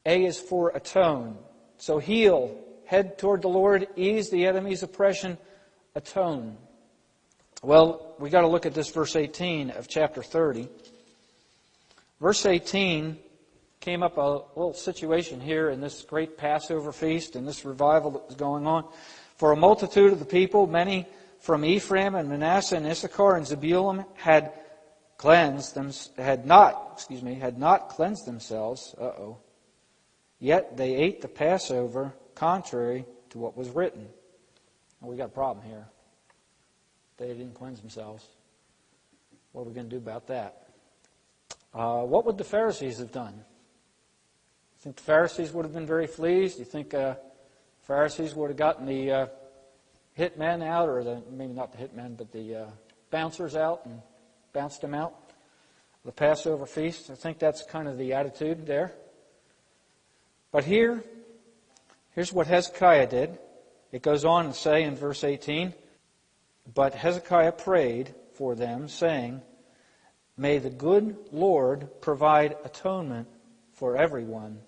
A is for atone. So heal, head toward the Lord, ease the enemy's oppression, atone. Well, we got to look at this verse 18 of chapter 30. Verse 18 came up a little situation here in this great Passover feast and this revival that was going on. For a multitude of the people, many from Ephraim and Manasseh and Issachar and Zebulun had not cleansed themselves. Yet they ate the Passover contrary to what was written. Well, we got a problem here. They didn't cleanse themselves. What are we going to do about that? What would the Pharisees have done? You think the Pharisees would have been very pleased? You think Pharisees would have gotten the hitmen out, or maybe not the hitmen, but the bouncers out and bounced them out? The Passover feast. I think that's kind of the attitude there. But here's what Hezekiah did. It goes on to say in verse 18, but Hezekiah prayed for them, saying, may the good Lord provide atonement for everyone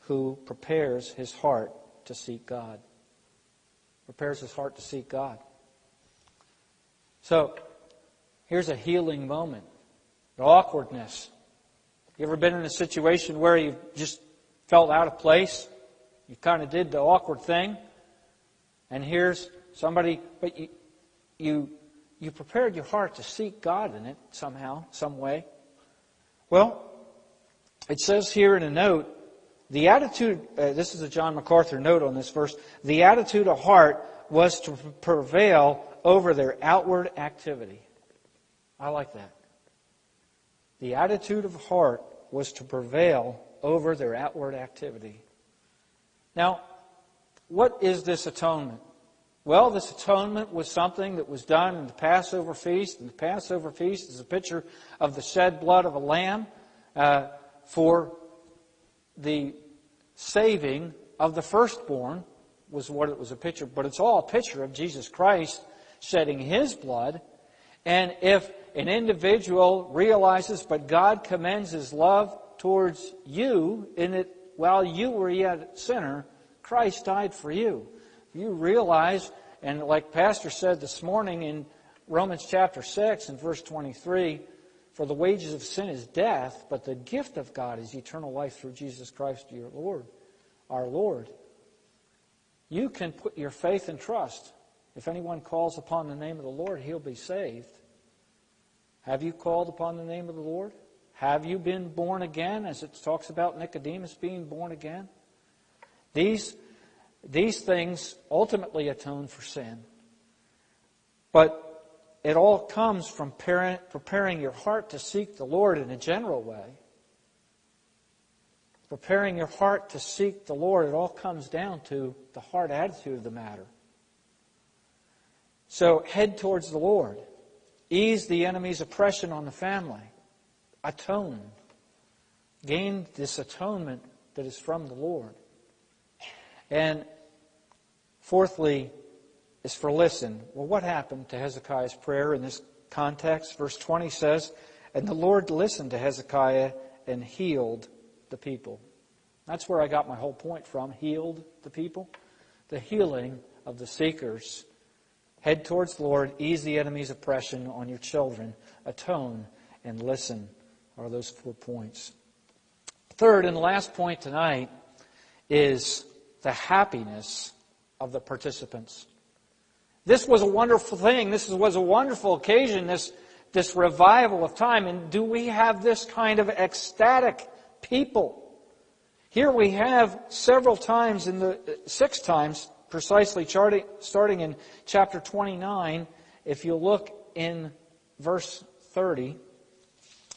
who prepares his heart to seek God. Prepares his heart to seek God. So, here's a healing moment. The awkwardness. You ever been in a situation where you just felt out of place? You kind of did the awkward thing. And here's somebody, but you prepared your heart to seek God in it somehow, some way. Well, it says here in a note, the attitude, this is a John MacArthur note on this verse, the attitude of heart was to prevail over their outward activity. I like that. The attitude of heart was to prevail over their outward activity. Now, what is this atonement? Well, this atonement was something that was done in the Passover Feast. And the Passover Feast is a picture of the shed blood of a lamb for the saving of the firstborn, was what it was a picture. But it's all a picture of Jesus Christ shedding His blood. And if an individual realizes, but God commends His love towards you, in it while you were yet a sinner, Christ died for you. You realize, and like Pastor said this morning in Romans chapter 6 and verse 23, for the wages of sin is death, but the gift of God is eternal life through Jesus Christ our Lord. You can put your faith and trust. If anyone calls upon the name of the Lord, he'll be saved. Have you called upon the name of the Lord? Have you been born again, as it talks about Nicodemus being born again? These things ultimately atone for sin. But it all comes from preparing your heart to seek the Lord in a general way. Preparing your heart to seek the Lord, it all comes down to the heart attitude of the matter. So head towards the Lord. Ease the enemy's oppression on the family. Atone. Gain this atonement that is from the Lord. And fourthly, is for listen. Well, what happened to Hezekiah's prayer in this context? Verse 20 says, and the Lord listened to Hezekiah and healed the people. That's where I got my whole point from. Healed the people. The healing of the seekers. Head towards the Lord. Ease the enemy's oppression on your children. Atone and listen are those 4 points. Third and last point tonight is the happiness of the participants. This was a wonderful thing. This was a wonderful occasion, this revival of time. And do we have this kind of ecstatic people? Here we have several times, 6 times precisely, starting in chapter 29. If you look in verse 30,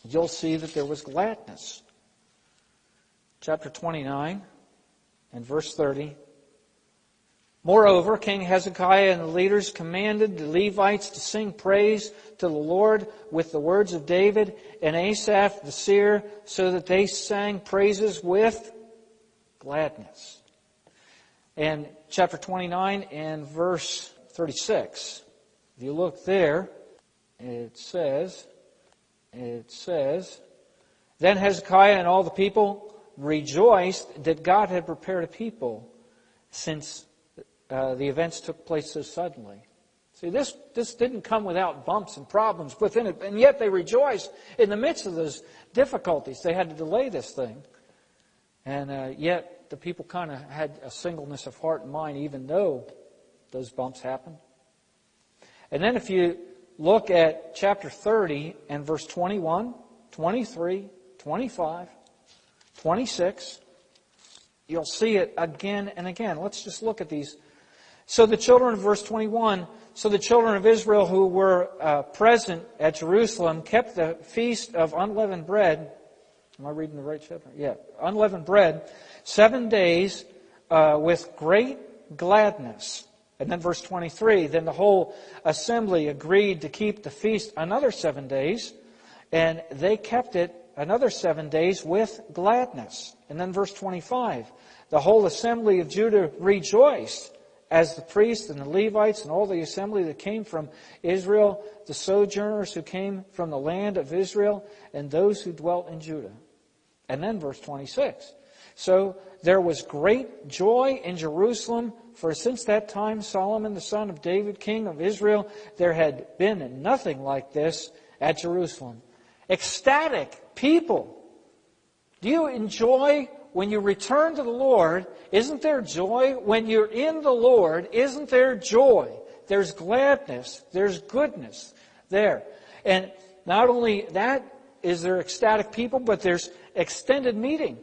you'll see that there was gladness. Chapter 29 and verse 30. Moreover, King Hezekiah and the leaders commanded the Levites to sing praise to the Lord with the words of David and Asaph the seer, so that they sang praises with gladness. And chapter 29 and verse 36. If you look there, it says, then Hezekiah and all the people rejoiced that God had prepared a people since the events took place so suddenly. See, this didn't come without bumps and problems within it, and yet they rejoiced in the midst of those difficulties. They had to delay this thing. And yet the people kind of had a singleness of heart and mind, even though those bumps happened. And then if you look at chapter 30 and verse 21, 23, 25, 26, you'll see it again and again. Let's just look at these. So the children of verse 21, so the children of Israel who were present at Jerusalem kept the feast of unleavened bread. Am I reading the right chapter? Yeah. Unleavened bread 7 days with great gladness. And then verse 23, then the whole assembly agreed to keep the feast another 7 days, and they kept it another 7 days with gladness. And then verse 25, the whole assembly of Judah rejoiced, as the priests and the Levites and all the assembly that came from Israel, the sojourners who came from the land of Israel, and those who dwelt in Judah. And then verse 26, so there was great joy in Jerusalem, for since that time Solomon the son of David, king of Israel, there had been nothing like this at Jerusalem. Ecstatic people. Do you enjoy when you return to the Lord? Isn't there joy? When you're in the Lord, isn't there joy? There's gladness. There's goodness there. And not only that is there ecstatic people, but there's extended meeting.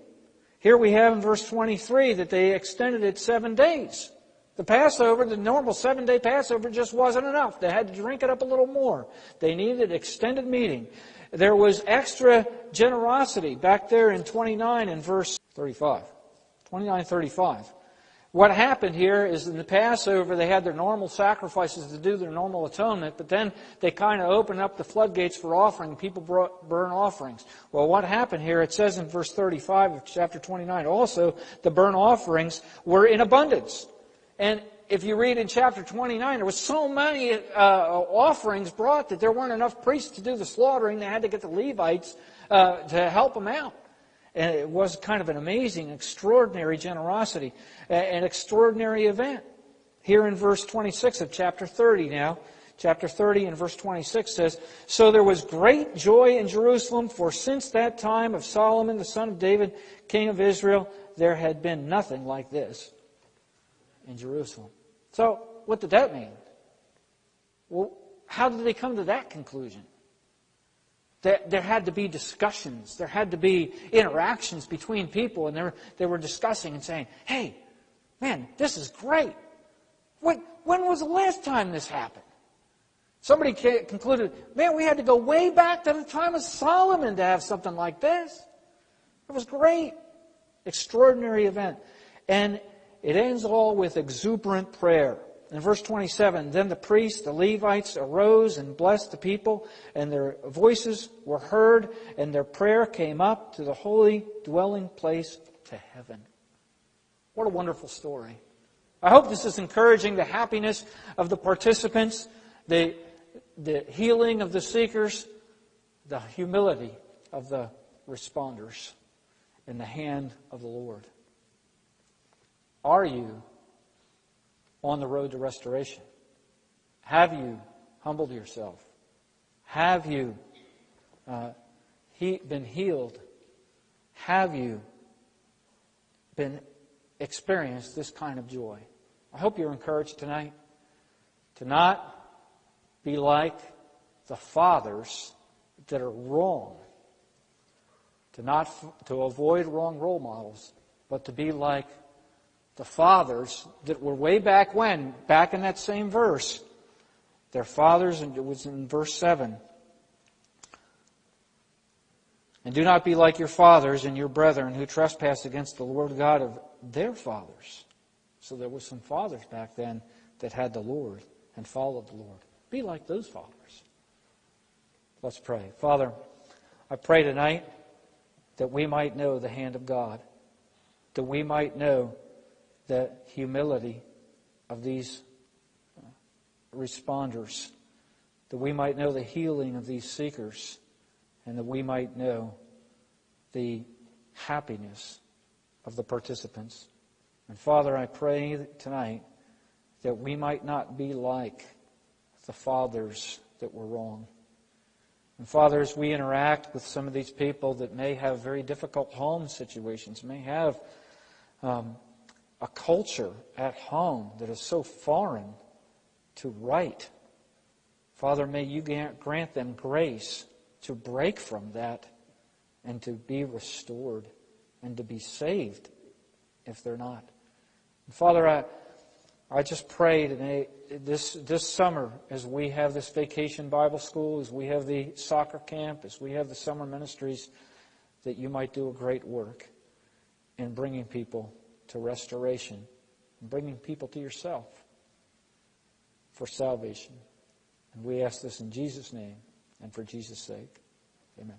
Here we have in verse 23 that they extended it 7 days. The Passover, the normal 7-day Passover just wasn't enough. They had to drink it up a little more. They needed extended meeting. There was extra generosity back there in 29 and verse 35. 29:35. What happened here is in the Passover they had their normal sacrifices to do their normal atonement, but then they kind of opened up the floodgates for offering. People brought burnt offerings. Well, what happened here? It says in verse 35 of chapter 29, also the burnt offerings were in abundance. And if you read in chapter 29, there was so many offerings brought that there weren't enough priests to do the slaughtering. They had to get the Levites to help them out. And it was kind of an amazing, extraordinary generosity, an extraordinary event. Here in verse 26 of chapter 30 now, chapter 30 and verse 26 says, so there was great joy in Jerusalem, for since that time of Solomon, the son of David, king of Israel, there had been nothing like this in Jerusalem. So, what did that mean? Well, how did they come to that conclusion? There had to be discussions. There had to be interactions between people. And they were discussing and saying, hey, man, this is great. When was the last time this happened? Somebody concluded, man, we had to go way back to the time of Solomon to have something like this. It was great. Extraordinary event. And it ends all with exuberant prayer. In verse 27, then the priests, the Levites, arose and blessed the people, and their voices were heard, and their prayer came up to the holy dwelling place to heaven. What a wonderful story. I hope this is encouraging the happiness of the participants, the healing of the seekers, the humility of the responders in the hand of the Lord. Are you on the road to restoration? Have you humbled yourself? Have you been healed? Have you been experienced this kind of joy? I hope you're encouraged tonight to not be like the fathers that are wrong, to avoid wrong role models, but to be like the fathers that were way back when, back in that same verse. Their fathers, and it was in verse 7. And do not be like your fathers and your brethren who trespass against the Lord God of their fathers. So there was some fathers back then that had the Lord and followed the Lord. Be like those fathers. Let's pray. Father, I pray tonight that we might know the hand of God, that we might know the humility of these responders, that we might know the healing of these seekers, and that we might know the happiness of the participants. And Father, I pray tonight that we might not be like the fathers that were wrong. And Father, as we interact with some of these people that may have very difficult home situations, may have a culture at home that is so foreign to right, Father, may you grant them grace to break from that and to be restored and to be saved if they're not. And Father, I just pray today, this summer, as we have this vacation Bible school, as we have the soccer camp, as we have the summer ministries, that you might do a great work in bringing people to restoration, and bringing people to yourself for salvation. And we ask this in Jesus' name and for Jesus' sake. Amen.